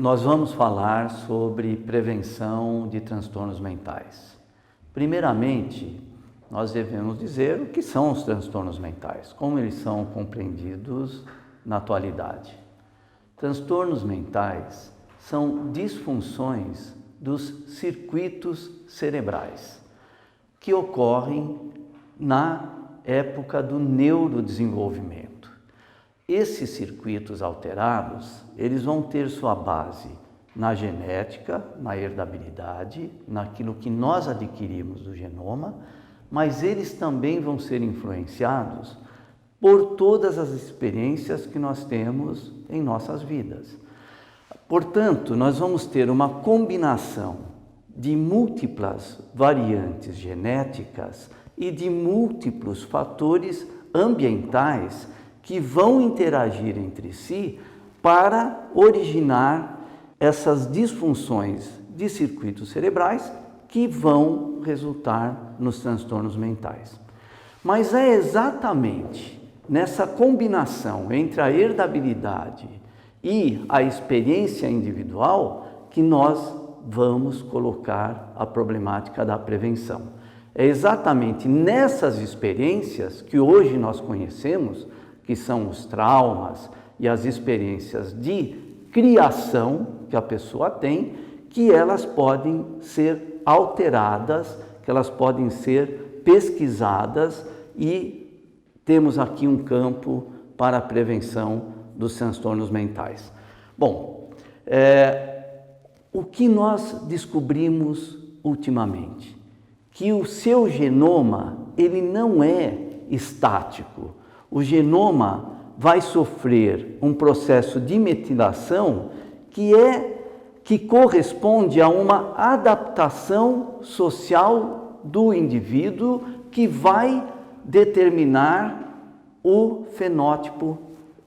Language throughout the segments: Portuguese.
Nós vamos falar sobre prevenção de transtornos mentais. Primeiramente, nós devemos dizer o que são os transtornos mentais, como eles são compreendidos na atualidade. Transtornos mentais são disfunções dos circuitos cerebrais que ocorrem na época do neurodesenvolvimento. Esses circuitos alterados, eles vão ter sua base na genética, na herdabilidade, naquilo que nós adquirimos do genoma, mas eles também vão ser influenciados por todas as experiências que nós temos em nossas vidas. Portanto, nós vamos ter uma combinação de múltiplas variantes genéticas e de múltiplos fatores ambientais que vão interagir entre si para originar essas disfunções de circuitos cerebrais que vão resultar nos transtornos mentais. Mas é exatamente nessa combinação entre a herdabilidade e a experiência individual que nós vamos colocar a problemática da prevenção. É exatamente nessas experiências que hoje nós conhecemos, que são os traumas e as experiências de criação que a pessoa tem, que elas podem ser alteradas, que elas podem ser pesquisadas e temos aqui um campo para a prevenção dos transtornos mentais. Bom, o que nós descobrimos ultimamente? Que o seu genoma, ele não é estático. O genoma vai sofrer um processo de metilação que corresponde a uma adaptação social do indivíduo que vai determinar o fenótipo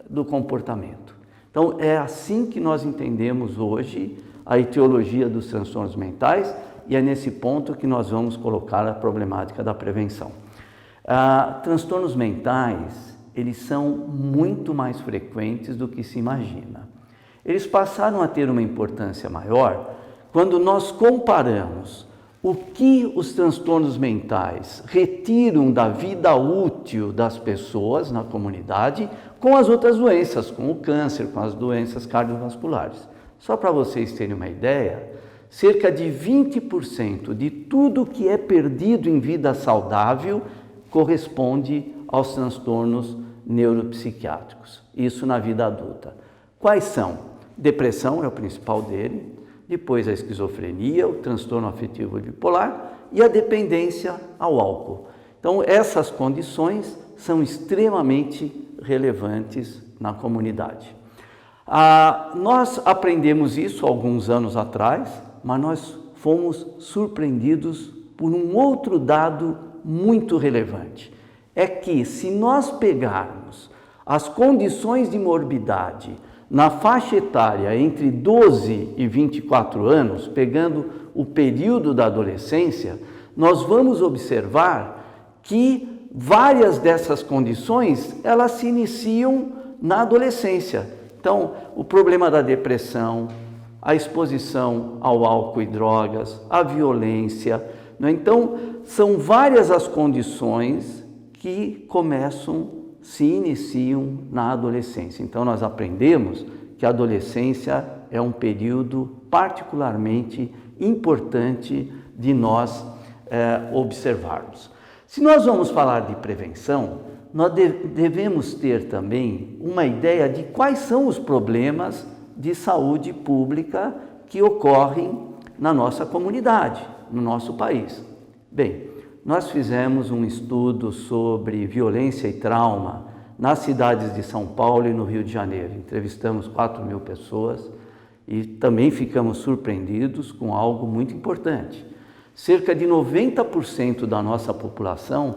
do comportamento. Então, é assim que nós entendemos hoje a etiologia dos transtornos mentais e é nesse ponto que nós vamos colocar a problemática da prevenção. Transtornos mentais, eles são muito mais frequentes do que se imagina. Eles passaram a ter uma importância maior quando nós comparamos o que os transtornos mentais retiram da vida útil das pessoas na comunidade com as outras doenças, com o câncer, com as doenças cardiovasculares. Só para vocês terem uma ideia, cerca de 20% de tudo que é perdido em vida saudável corresponde aos transtornos neuropsiquiátricos, isso na vida adulta. Quais são? Depressão é o principal dele, depois a esquizofrenia, o transtorno afetivo bipolar e a dependência ao álcool. Então, essas condições são extremamente relevantes na comunidade. Nós aprendemos isso alguns anos atrás, mas nós fomos surpreendidos por um outro dado muito relevante. É que se nós pegarmos as condições de morbidade na faixa etária entre 12 e 24 anos, pegando o período da adolescência, nós vamos observar que várias dessas condições, elas se iniciam na adolescência. Então, o problema da depressão, a exposição ao álcool e drogas, a violência, né? Então, são várias as condições que se iniciam na adolescência. Então, nós aprendemos que a adolescência é um período particularmente importante de nós observarmos. Se nós vamos falar de prevenção, nós devemos ter também uma ideia de quais são os problemas de saúde pública que ocorrem na nossa comunidade, no nosso país. Bem, nós fizemos um estudo sobre violência e trauma nas cidades de São Paulo e no Rio de Janeiro. Entrevistamos 4.000 pessoas e também ficamos surpreendidos com algo muito importante. Cerca de 90% da nossa população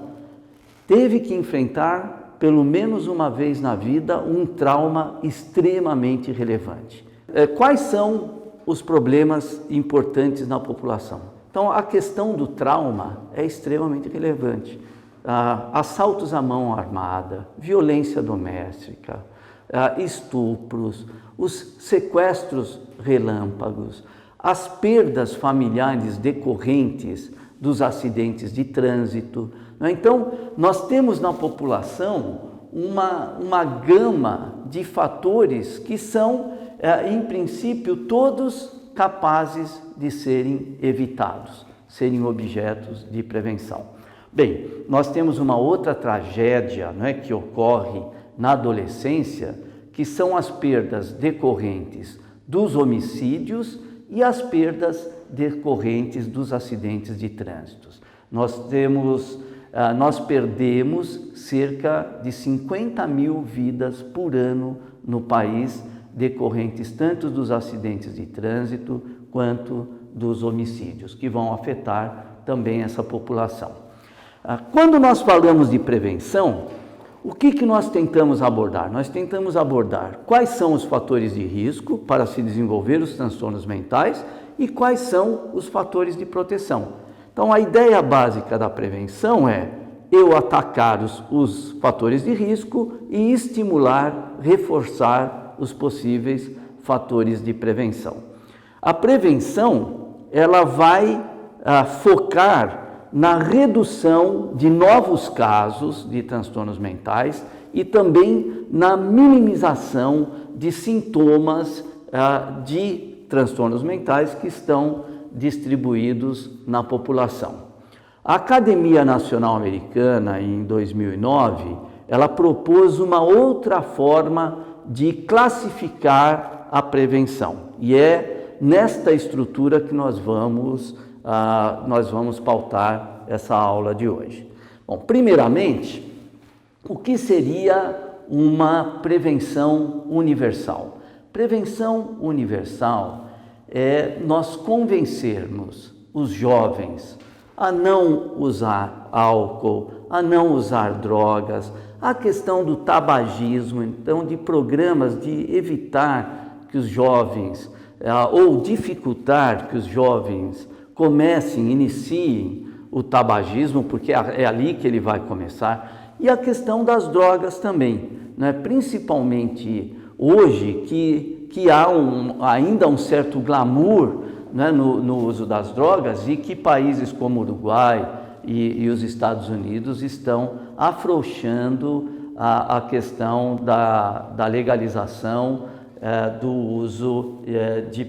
teve que enfrentar, pelo menos uma vez na vida, um trauma extremamente relevante. Quais são os problemas importantes na população? Então, a questão do trauma é extremamente relevante. Assaltos à mão armada, violência doméstica, estupros, os sequestros relâmpagos, as perdas familiares decorrentes dos acidentes de trânsito. Então, nós temos na população uma gama de fatores que são, em princípio, todos capazes de serem evitados, serem objetos de prevenção. Bem, nós temos uma outra tragédia, que ocorre na adolescência, que são as perdas decorrentes dos homicídios e as perdas decorrentes dos acidentes de trânsito. Nós perdemos cerca de 50 mil vidas por ano no país, decorrentes tanto dos acidentes de trânsito quanto dos homicídios, que vão afetar também essa população. Quando nós falamos de prevenção, o que nós tentamos abordar? Nós tentamos abordar quais são os fatores de risco para se desenvolver os transtornos mentais e quais são os fatores de proteção. Então, a ideia básica da prevenção é eu atacar os fatores de risco e estimular, reforçar os possíveis fatores de prevenção. A prevenção, ela vai focar na redução de novos casos de transtornos mentais e também na minimização de sintomas de transtornos mentais que estão distribuídos na população. A Academia Nacional Americana, em 2009, ela propôs uma outra forma de classificar a prevenção, e é nesta estrutura que nós vamos pautar essa aula de hoje. Bom, primeiramente, o que seria uma prevenção universal? Prevenção universal é nós convencermos os jovens a não usar álcool, a não usar drogas, a questão do tabagismo, então de programas de evitar que os jovens, ou dificultar que os jovens iniciem o tabagismo, porque é ali que ele vai começar, e a questão das drogas também, principalmente hoje que há ainda um certo glamour no uso das drogas e que países como o Uruguai e os Estados Unidos estão afrouxando a questão da legalização do uso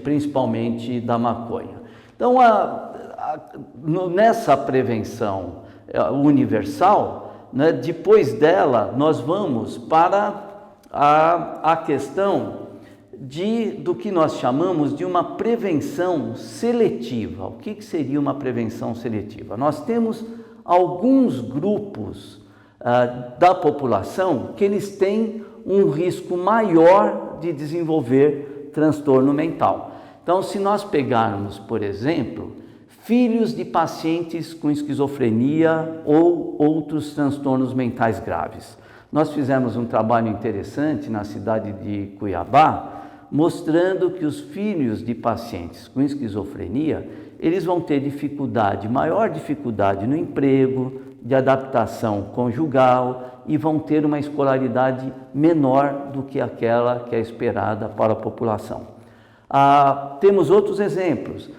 principalmente da maconha. Então, nessa prevenção universal, depois dela, nós vamos para a questão do que nós chamamos de uma prevenção seletiva. O que seria uma prevenção seletiva? Nós temos alguns grupos da população que eles têm um risco maior de desenvolver transtorno mental. Então, se nós pegarmos, por exemplo, filhos de pacientes com esquizofrenia ou outros transtornos mentais graves. Nós fizemos um trabalho interessante na cidade de Cuiabá, mostrando que os filhos de pacientes com esquizofrenia, eles vão ter maior dificuldade no emprego, de adaptação conjugal e vão ter uma escolaridade menor do que aquela que é esperada para a população. Temos outros exemplos.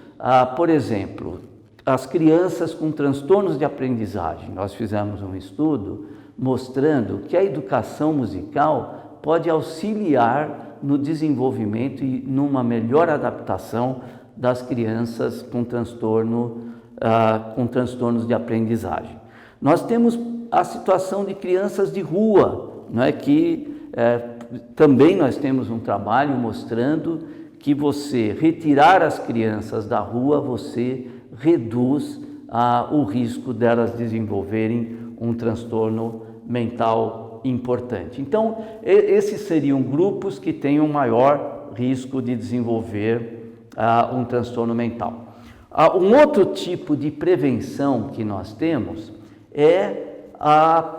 Por exemplo, as crianças com transtornos de aprendizagem. Nós fizemos um estudo mostrando que a educação musical pode auxiliar no desenvolvimento e numa melhor adaptação das crianças com transtornos de aprendizagem. Nós temos a situação de crianças de rua, também nós temos um trabalho mostrando que você retirar as crianças da rua, você reduz o risco delas desenvolverem um transtorno mental importante. Então, esses seriam grupos que têm um maior risco de desenvolver um transtorno mental. Um outro tipo de prevenção que nós temos é a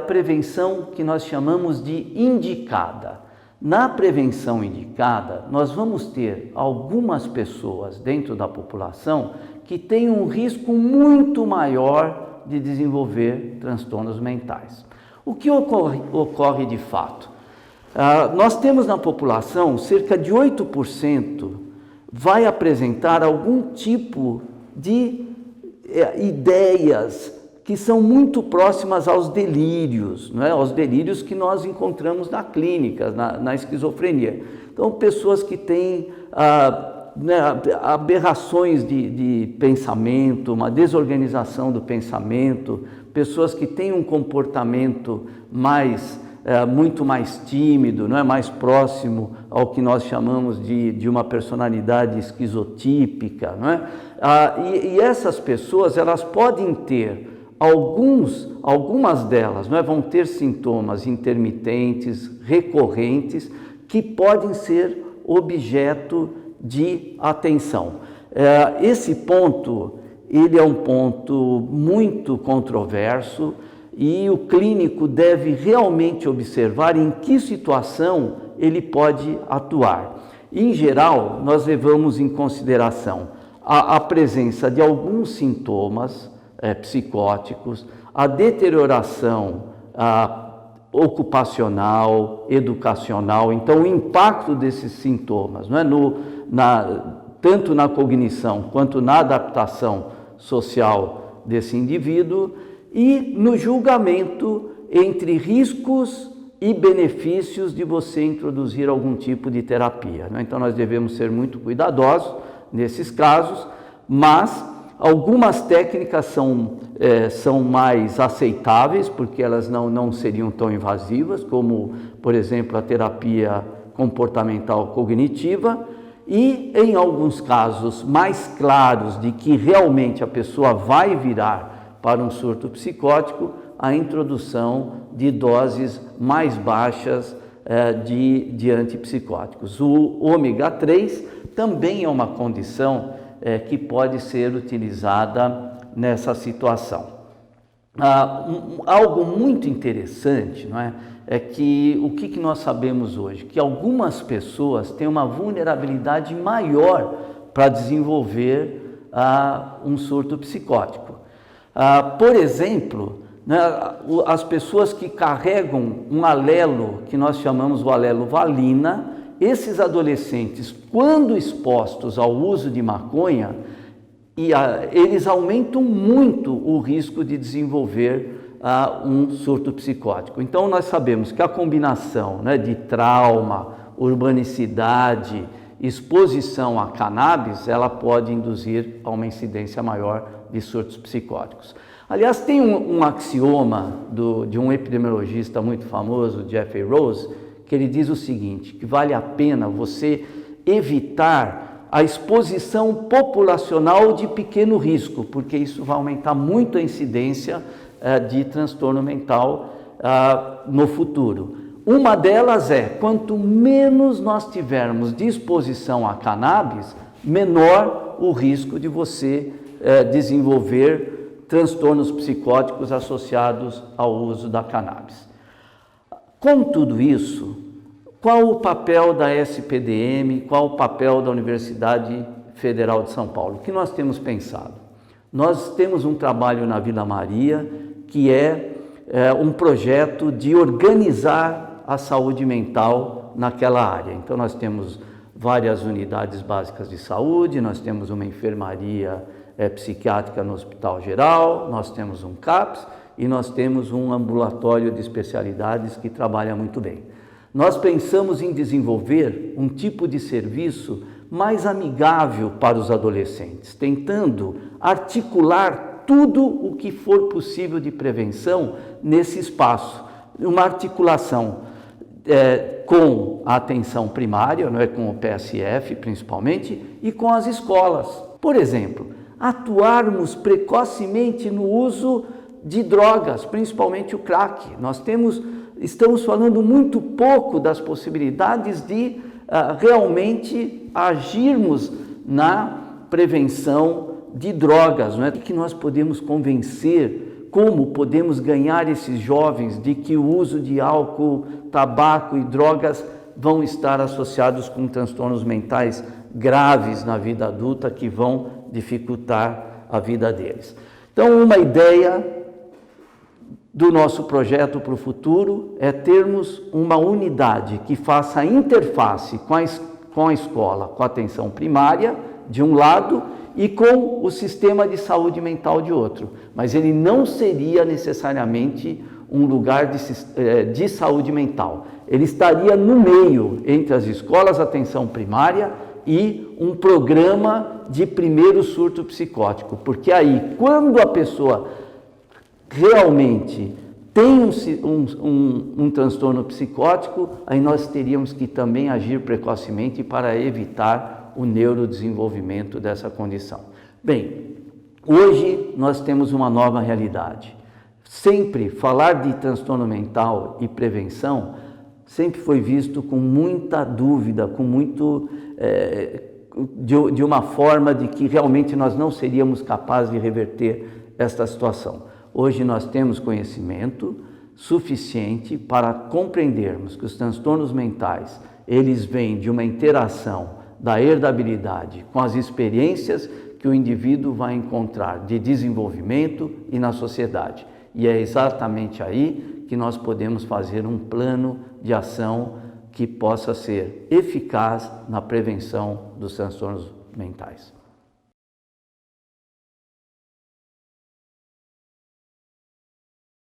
prevenção que nós chamamos de indicada. Na prevenção indicada, nós vamos ter algumas pessoas dentro da população que têm um risco muito maior de desenvolver transtornos mentais. O que ocorre de fato? Nós temos na população cerca de 8% vai apresentar algum tipo de ideias que são muito próximas aos delírios, não é? Aos delírios que nós encontramos na clínica, na esquizofrenia. Então, pessoas que têm aberrações de pensamento, uma desorganização do pensamento, pessoas que têm um comportamento muito mais tímido, não é? Mais próximo ao que nós chamamos de uma personalidade esquizotípica, não é? E essas pessoas, elas podem ter algumas delas, não é? Vão ter sintomas intermitentes, recorrentes, que podem ser objeto de atenção. Esse ponto, ele é um ponto muito controverso, e o clínico deve realmente observar em que situação ele pode atuar. Em geral, nós levamos em consideração a presença de alguns sintomas psicóticos, a deterioração ocupacional, educacional, então o impacto desses sintomas, não é? Tanto na cognição quanto na adaptação social desse indivíduo, e no julgamento entre riscos e benefícios de você introduzir algum tipo de terapia, né? Então nós devemos ser muito cuidadosos nesses casos, mas algumas técnicas são mais aceitáveis, porque elas não seriam tão invasivas, como, por exemplo, a terapia comportamental cognitiva, e em alguns casos mais claros de que realmente a pessoa vai virar para um surto psicótico, a introdução de doses mais baixas de antipsicóticos. O ômega 3 também é uma condição que pode ser utilizada nessa situação. Algo muito interessante, não é? É que o que nós sabemos hoje? Que algumas pessoas têm uma vulnerabilidade maior para desenvolver um surto psicótico. Por exemplo, né, as pessoas que carregam um alelo, que nós chamamos o alelo valina, esses adolescentes, quando expostos ao uso de maconha, eles aumentam muito o risco de desenvolver um surto psicótico. Então, nós sabemos que a combinação, né, de trauma, urbanicidade, exposição a cannabis, ela pode induzir a uma incidência maior de surtos psicóticos. Aliás, tem um axioma de um epidemiologista muito famoso, Jeffrey Rose, que ele diz o seguinte, que vale a pena você evitar a exposição populacional de pequeno risco, porque isso vai aumentar muito a incidência de transtorno mental no futuro. Uma delas é, quanto menos nós tivermos de exposição a cannabis, menor o risco de você desenvolver transtornos psicóticos associados ao uso da cannabis. Com tudo isso, qual o papel da SPDM, qual o papel da Universidade Federal de São Paulo? O que nós temos pensado? Nós temos um trabalho na Vila Maria, que é um projeto de organizar a saúde mental naquela área. Então nós temos várias unidades básicas de saúde, nós temos uma enfermaria psiquiátrica no Hospital Geral, nós temos um CAPS e nós temos um ambulatório de especialidades que trabalha muito bem. Nós pensamos em desenvolver um tipo de serviço mais amigável para os adolescentes, tentando articular tudo o que for possível de prevenção nesse espaço. Uma articulação com a atenção primária, não é, com o PSF principalmente, e com as escolas. Por exemplo, atuarmos precocemente no uso de drogas, principalmente o crack. Estamos falando muito pouco das possibilidades de realmente agirmos na prevenção de drogas, não é? Que nós podemos convencer, como podemos ganhar esses jovens de que o uso de álcool, tabaco e drogas vão estar associados com transtornos mentais graves na vida adulta que vão dificultar a vida deles. Então, uma ideia do nosso projeto para o futuro é termos uma unidade que faça a interface com a escola, com a atenção primária, de um lado, e com o sistema de saúde mental de outro. Mas ele não seria necessariamente um lugar de saúde mental. Ele estaria no meio entre as escolas de atenção primária e um programa de primeiro surto psicótico. Porque aí, quando a pessoa realmente tem um transtorno psicótico, aí nós teríamos que também agir precocemente para evitar o neurodesenvolvimento dessa condição. Bem, hoje nós temos uma nova realidade. Sempre falar de transtorno mental e prevenção sempre foi visto com muita dúvida, com de uma forma de que realmente nós não seríamos capazes de reverter esta situação. Hoje nós temos conhecimento suficiente para compreendermos que os transtornos mentais, eles vêm de uma interação da herdabilidade com as experiências que o indivíduo vai encontrar de desenvolvimento e na sociedade. E é exatamente aí que nós podemos fazer um plano de ação que possa ser eficaz na prevenção dos transtornos mentais.